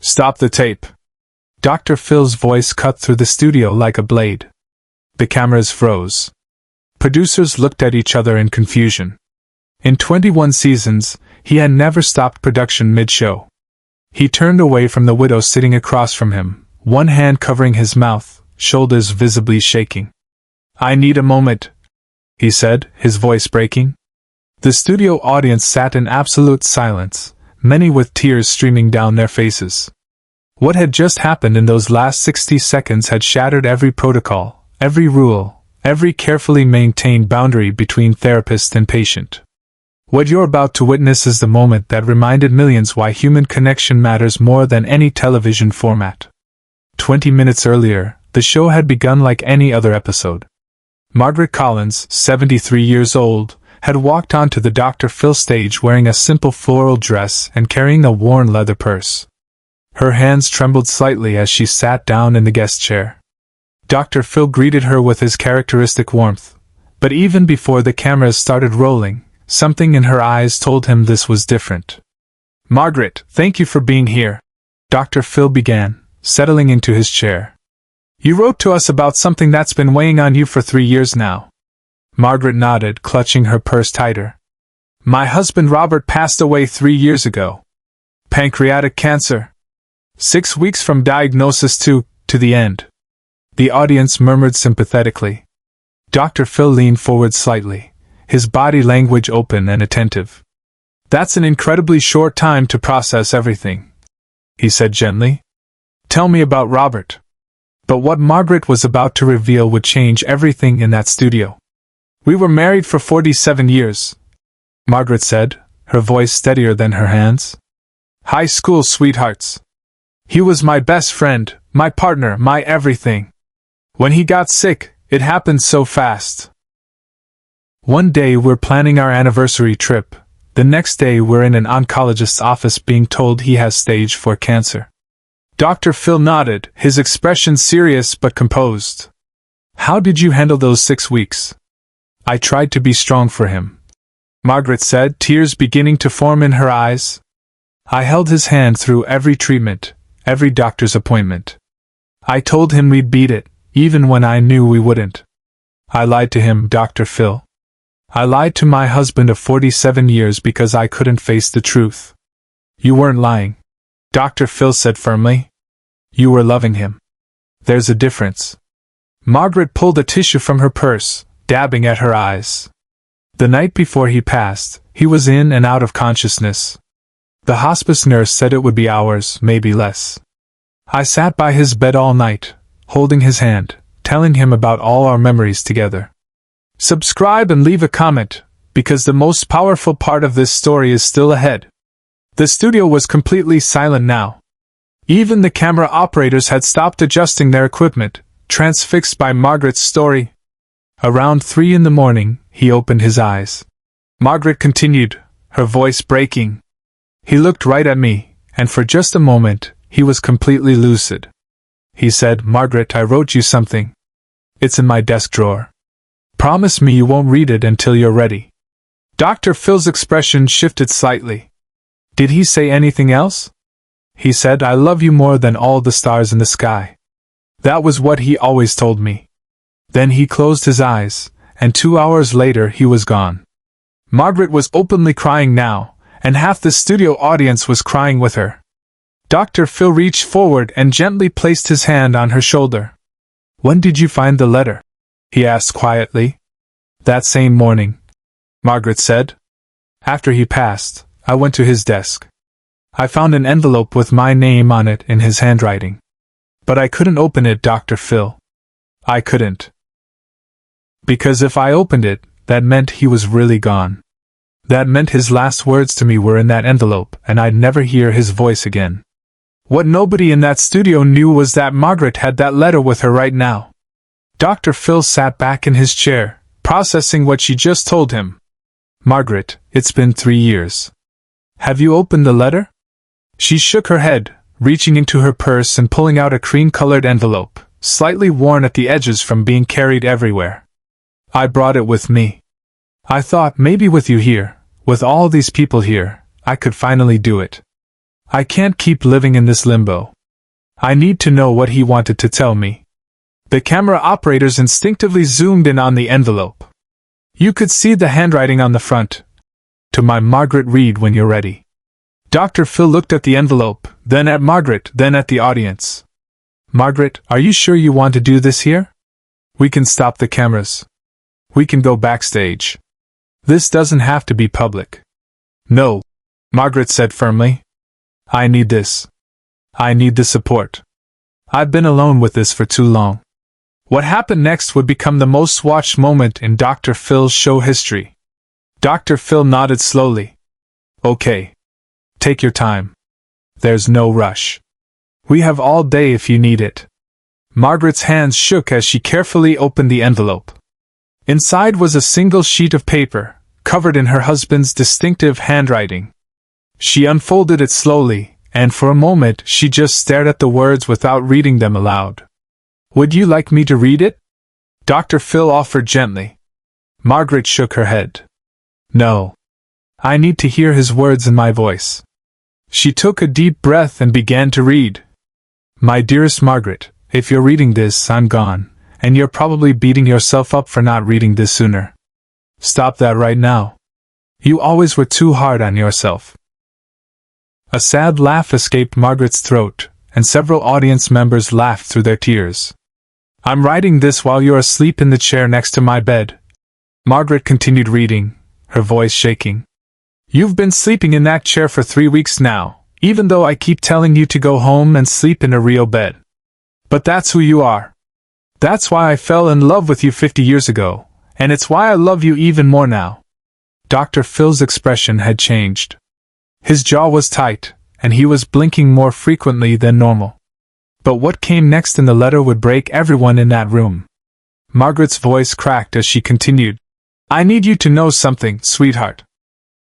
Stop the tape. Dr. Phil's voice cut through the studio like a blade. The cameras froze. Producers looked at each other in confusion. In 21 seasons, he had never stopped production mid-show. He turned away from the widow sitting across from him, one hand covering his mouth, shoulders visibly shaking. "I need a moment," he said, his voice breaking. The studio audience sat in absolute silence, many with tears streaming down their faces. What had just happened in those last 60 seconds had shattered every protocol, every rule, every carefully maintained boundary between therapist and patient. What you're about to witness is the moment that reminded millions why human connection matters more than any television format. 20 minutes earlier, the show had begun like any other episode. Margaret Collins, 73 years old, had walked onto the Dr. Phil stage wearing a simple floral dress and carrying a worn leather purse. Her hands trembled slightly as she sat down in the guest chair. Dr. Phil greeted her with his characteristic warmth, but even before the cameras started rolling, something in her eyes told him this was different. "Margaret, thank you for being here," Dr. Phil began, settling into his chair. "You wrote to us about something that's been weighing on you for 3 years now." Margaret nodded, clutching her purse tighter. "My husband Robert passed away 3 years ago. Pancreatic cancer. 6 weeks from diagnosis to the end." The audience murmured sympathetically. Dr. Phil leaned forward slightly, his body language open and attentive. "That's an incredibly short time to process everything," he said gently. "Tell me about Robert." But what Margaret was about to reveal would change everything in that studio. "We were married for 47 years, Margaret said, her voice steadier than her hands. "High school sweethearts. He was my best friend, my partner, my everything. When he got sick, it happened so fast. One day we're planning our anniversary trip. The next day we're in an oncologist's office being told he has stage 4 cancer." Dr. Phil nodded, his expression serious but composed. "How did you handle those 6 weeks?" "I tried to be strong for him," Margaret said, tears beginning to form in her eyes. "I held his hand through every treatment, every doctor's appointment. I told him we'd beat it, even when I knew we wouldn't. I lied to him, Dr. Phil. I lied to my husband of 47 years because I couldn't face the truth." "You weren't lying," Dr. Phil said firmly. "You were loving him. There's a difference." Margaret pulled a tissue from her purse, dabbing at her eyes. "The night before he passed, he was in and out of consciousness. The hospice nurse said it would be hours, maybe less. I sat by his bed all night, holding his hand, telling him about all our memories together. Subscribe and leave a comment, because the most powerful part of this story is still ahead." The studio was completely silent now. Even the camera operators had stopped adjusting their equipment, transfixed by Margaret's story. Around 3 in the morning, he opened his eyes. Margaret continued, her voice breaking. "He looked right at me, and for just a moment, he was completely lucid. He said, 'Margaret, I wrote you something. It's in my desk drawer. Promise me you won't read it until you're ready.'" Dr. Phil's expression shifted slightly. "Did he say anything else?" "He said, 'I love you more than all the stars in the sky.' That was what he always told me." Then he closed his eyes, and 2 hours later he was gone. Margaret was openly crying now, and half the studio audience was crying with her. Dr. Phil reached forward and gently placed his hand on her shoulder. "When did you find the letter?" he asked quietly. "That same morning," Margaret said. "After he passed, I went to his desk. I found an envelope with my name on it in his handwriting. But I couldn't open it, Dr. Phil. I couldn't. Because if I opened it, that meant he was really gone. That meant his last words to me were in that envelope, and I'd never hear his voice again. What nobody in that studio knew was that Margaret had that letter with her right now." Dr. Phil sat back in his chair, processing what she just told him. "Margaret, it's been 3 years. Have you opened the letter?" She shook her head, reaching into her purse and pulling out a cream-colored envelope, slightly worn at the edges from being carried everywhere. "I brought it with me. I thought maybe with you here, with all these people here, I could finally do it." I can't keep living in this limbo. I need to know what he wanted to tell me. The camera operators instinctively zoomed in on the envelope. You could see the handwriting on the front. To my Margaret, read when you're ready. Dr. Phil looked at the envelope, then at Margaret, then at the audience. Margaret, are you sure you want to do this here? We can stop the cameras. We can go backstage. This doesn't have to be public. No, Margaret said firmly. I need this. I need the support. I've been alone with this for too long. What happened next would become the most watched moment in Dr. Phil's show history. Dr. Phil nodded slowly. Okay. Take your time. There's no rush. We have all day if you need it. Margaret's hands shook as she carefully opened the envelope. Inside was a single sheet of paper, covered in her husband's distinctive handwriting. She unfolded it slowly, and for a moment she just stared at the words without reading them aloud. Would you like me to read it? Dr. Phil offered gently. Margaret shook her head. No. I need to hear his words in my voice. She took a deep breath and began to read. My dearest Margaret, if you're reading this, I'm gone, and you're probably beating yourself up for not reading this sooner. Stop that right now. You always were too hard on yourself. A sad laugh escaped Margaret's throat, and several audience members laughed through their tears. I'm writing this while you're asleep in the chair next to my bed. Margaret continued reading, her voice shaking. You've been sleeping in that chair for 3 weeks now, even though I keep telling you to go home and sleep in a real bed. But that's who you are. That's why I fell in love with you 50 years ago, and it's why I love you even more now. Dr. Phil's expression had changed. His jaw was tight, and he was blinking more frequently than normal. But what came next in the letter would break everyone in that room. Margaret's voice cracked as she continued. I need you to know something, sweetheart.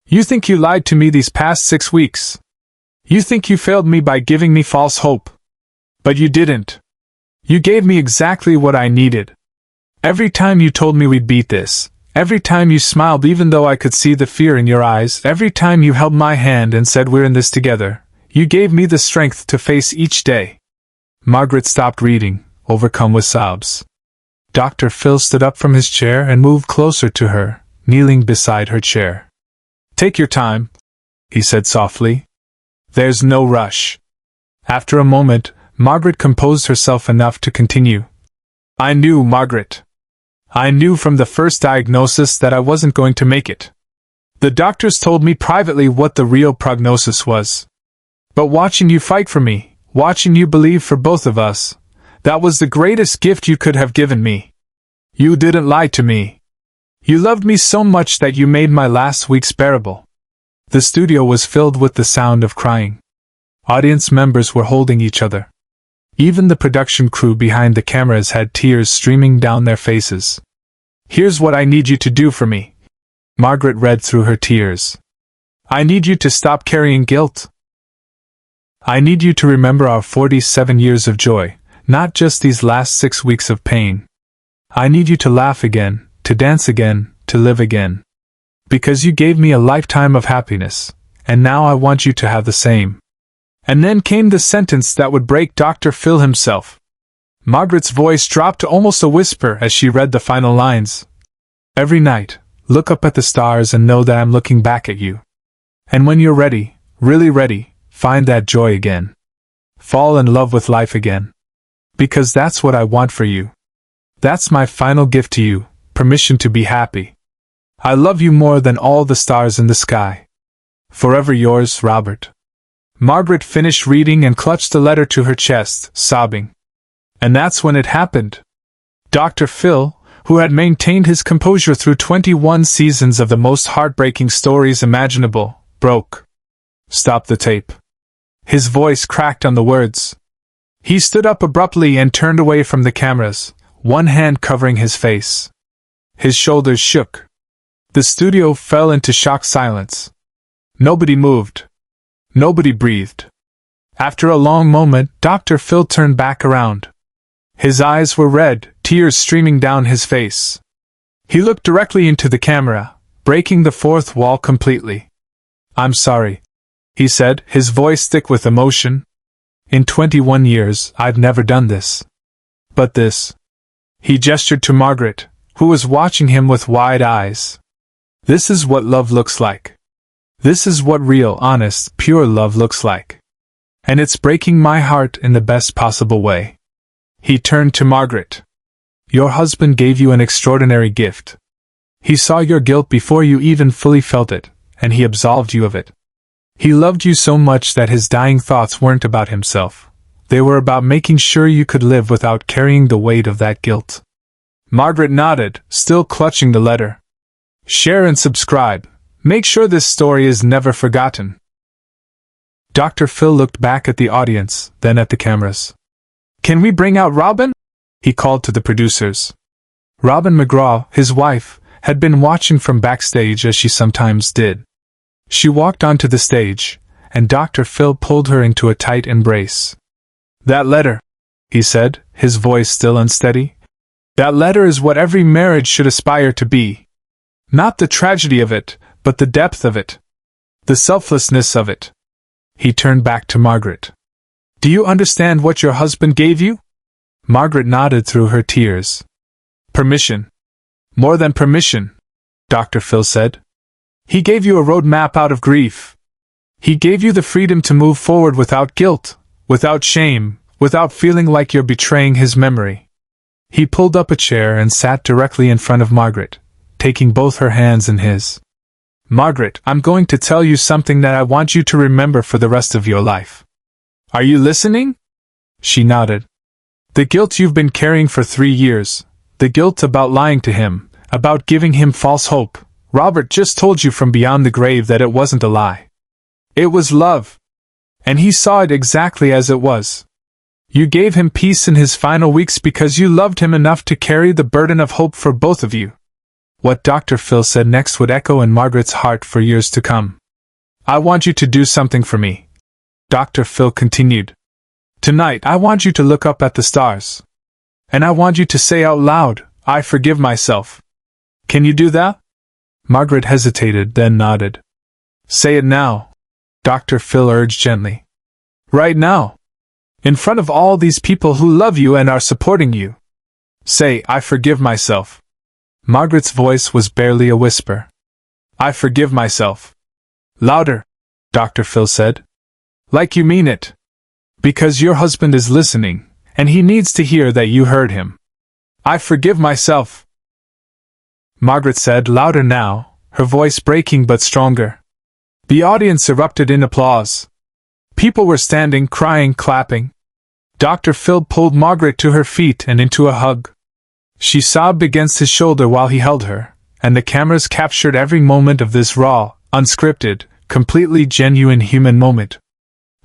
You think you lied to me these past 6 weeks. You think you failed me by giving me false hope. But you didn't. You gave me exactly what I needed. Every time you told me we'd beat this, every time you smiled even though I could see the fear in your eyes, every time you held my hand and said we're in this together, you gave me the strength to face each day. Margaret stopped reading, overcome with sobs. Dr. Phil stood up from his chair and moved closer to her, kneeling beside her chair. Take your time, he said softly. There's no rush. After a moment, Margaret composed herself enough to continue. I knew, Margaret. I knew from the first diagnosis that I wasn't going to make it. The doctors told me privately what the real prognosis was. But watching you fight for me, watching you believe for both of us, that was the greatest gift you could have given me. You didn't lie to me. You loved me so much that you made my last weeks bearable. The studio was filled with the sound of crying. Audience members were holding each other. Even the production crew behind the cameras had tears streaming down their faces. Here's what I need you to do for me. Margaret read through her tears. I need you to stop carrying guilt. I need you to remember our 47 years of joy, not just these last 6 weeks of pain. I need you to laugh again, to dance again, to live again. Because you gave me a lifetime of happiness, and now I want you to have the same. And then came the sentence that would break Dr. Phil himself. Margaret's voice dropped to almost a whisper as she read the final lines. Every night, look up at the stars and know that I'm looking back at you. And when you're ready, really ready, find that joy again. Fall in love with life again. Because that's what I want for you. That's my final gift to you, permission to be happy. I love you more than all the stars in the sky. Forever yours, Robert. Margaret finished reading and clutched the letter to her chest, sobbing. And that's when it happened. Dr. Phil, who had maintained his composure through 21 seasons of the most heartbreaking stories imaginable, broke. Stop the tape. His voice cracked on the words. He stood up abruptly and turned away from the cameras, one hand covering his face. His shoulders shook. The studio fell into shocked silence. Nobody moved. Nobody breathed. After a long moment, Dr. Phil turned back around. His eyes were red, tears streaming down his face. He looked directly into the camera, breaking the fourth wall completely. I'm sorry. he said, his voice thick with emotion. In 21 years, I've never done this. But this. He gestured to Margaret, who was watching him with wide eyes. This is what love looks like. This is what real, honest, pure love looks like. And it's breaking my heart in the best possible way. He turned to Margaret. Your husband gave you an extraordinary gift. He saw your guilt before you even fully felt it, and he absolved you of it. He loved you so much that his dying thoughts weren't about himself. They were about making sure you could live without carrying the weight of that guilt. Margaret nodded, still clutching the letter. Share and subscribe. Make sure this story is never forgotten. Dr. Phil looked back at the audience, then at the cameras. Can we bring out Robin? He called to the producers. Robin McGraw, his wife, had been watching from backstage as she sometimes did. She walked onto the stage, and Dr. Phil pulled her into a tight embrace. That letter, he said, his voice still unsteady. That letter is what every marriage should aspire to be. Not the tragedy of it, but the depth of it. The selflessness of it. He turned back to Margaret. Do you understand what your husband gave you? Margaret nodded through her tears. Permission. More than permission, Dr. Phil said. He gave you a road map out of grief. He gave you the freedom to move forward without guilt, without shame, without feeling like you're betraying his memory. He pulled up a chair and sat directly in front of Margaret, taking both her hands in his. Margaret, I'm going to tell you something that I want you to remember for the rest of your life. Are you listening? She nodded. The guilt you've been carrying for 3 years, the guilt about lying to him, about giving him false hope, Robert just told you from beyond the grave that it wasn't a lie. It was love. And he saw it exactly as it was. You gave him peace in his final weeks because you loved him enough to carry the burden of hope for both of you. What Dr. Phil said next would echo in Margaret's heart for years to come. I want you to do something for me. Dr. Phil continued. Tonight I want you to look up at the stars. And I want you to say out loud, I forgive myself. Can you do that? Margaret hesitated, then nodded. Say it now, Dr. Phil urged gently. Right now. In front of all these people who love you and are supporting you. Say, I forgive myself. Margaret's voice was barely a whisper. I forgive myself. Louder, Dr. Phil said. Like you mean it. Because your husband is listening, and he needs to hear that you heard him. I forgive myself. Margaret said, louder now, her voice breaking but stronger. The audience erupted in applause. People were standing, crying, clapping. Dr. Phil pulled Margaret to her feet and into a hug. She sobbed against his shoulder while he held her, and the cameras captured every moment of this raw, unscripted, completely genuine human moment.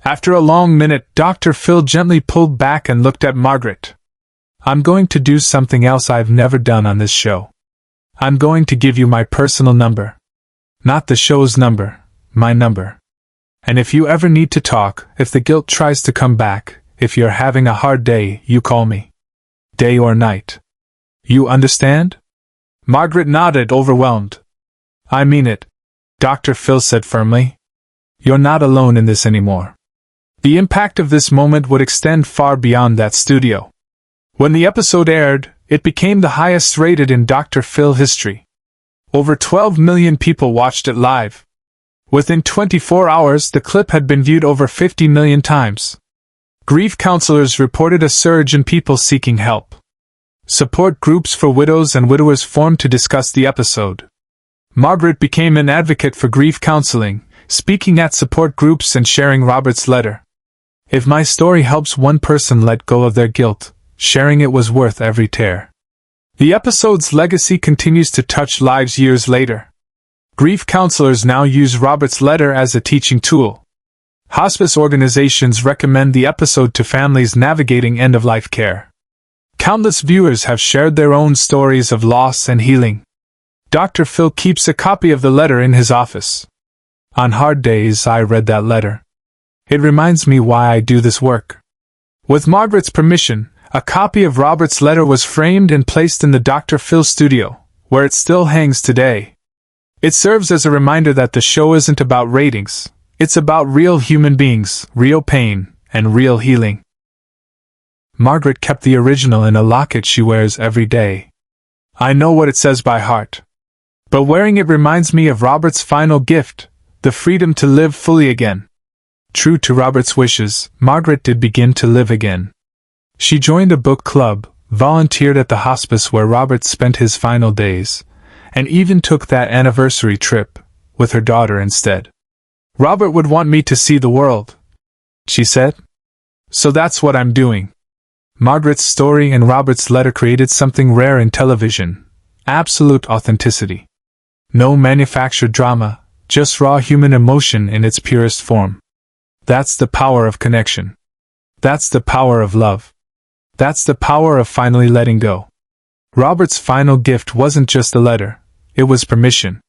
After a long minute, Dr. Phil gently pulled back and looked at Margaret. I'm going to do something else I've never done on this show. I'm going to give you my personal number. Not the show's number, my number. And if you ever need to talk, if the guilt tries to come back, if you're having a hard day, you call me. Day or night. You understand? Margaret nodded, overwhelmed. I mean it, Dr. Phil said firmly. You're not alone in this anymore. The impact of this moment would extend far beyond that studio. When the episode aired, it became the highest rated in Dr. Phil history. Over 12 million people watched it live. Within 24 hours, the clip had been viewed over 50 million times. Grief counselors reported a surge in people seeking help. Support groups for widows and widowers formed to discuss the episode. Margaret became an advocate for grief counseling, speaking at support groups and sharing Robert's letter. If my story helps one person let go of their guilt, sharing it was worth every tear. The episode's legacy continues to touch lives years later. Grief counselors now use Robert's letter as a teaching tool. Hospice organizations recommend the episode to families navigating end-of-life care. Countless viewers have shared their own stories of loss and healing. Dr. Phil keeps a copy of the letter in his office. On hard days, I read that letter. It reminds me why I do this work. With Margaret's permission, a copy of Robert's letter was framed and placed in the Dr. Phil studio, where it still hangs today. It serves as a reminder that the show isn't about ratings, It's about real human beings, real pain, and real healing. Margaret kept the original in a locket she wears every day. I know what it says by heart. But wearing it reminds me of Robert's final gift, the freedom to live fully again. True to Robert's wishes, Margaret did begin to live again. She joined a book club, volunteered at the hospice where Robert spent his final days, and even took that anniversary trip, with her daughter instead. Robert would want me to see the world, she said. So that's what I'm doing. Margaret's story and Robert's letter created something rare in television: absolute authenticity. No manufactured drama, just raw human emotion in its purest form. That's the power of connection. That's the power of love. That's the power of finally letting go. Robert's final gift wasn't just a letter, it was permission.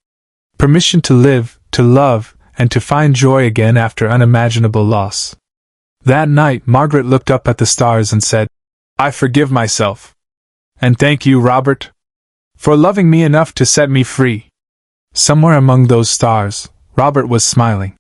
Permission to live, to love, and to find joy again after unimaginable loss. That night, Margaret looked up at the stars and said, I forgive myself. And thank you, Robert, for loving me enough to set me free. Somewhere among those stars, Robert was smiling.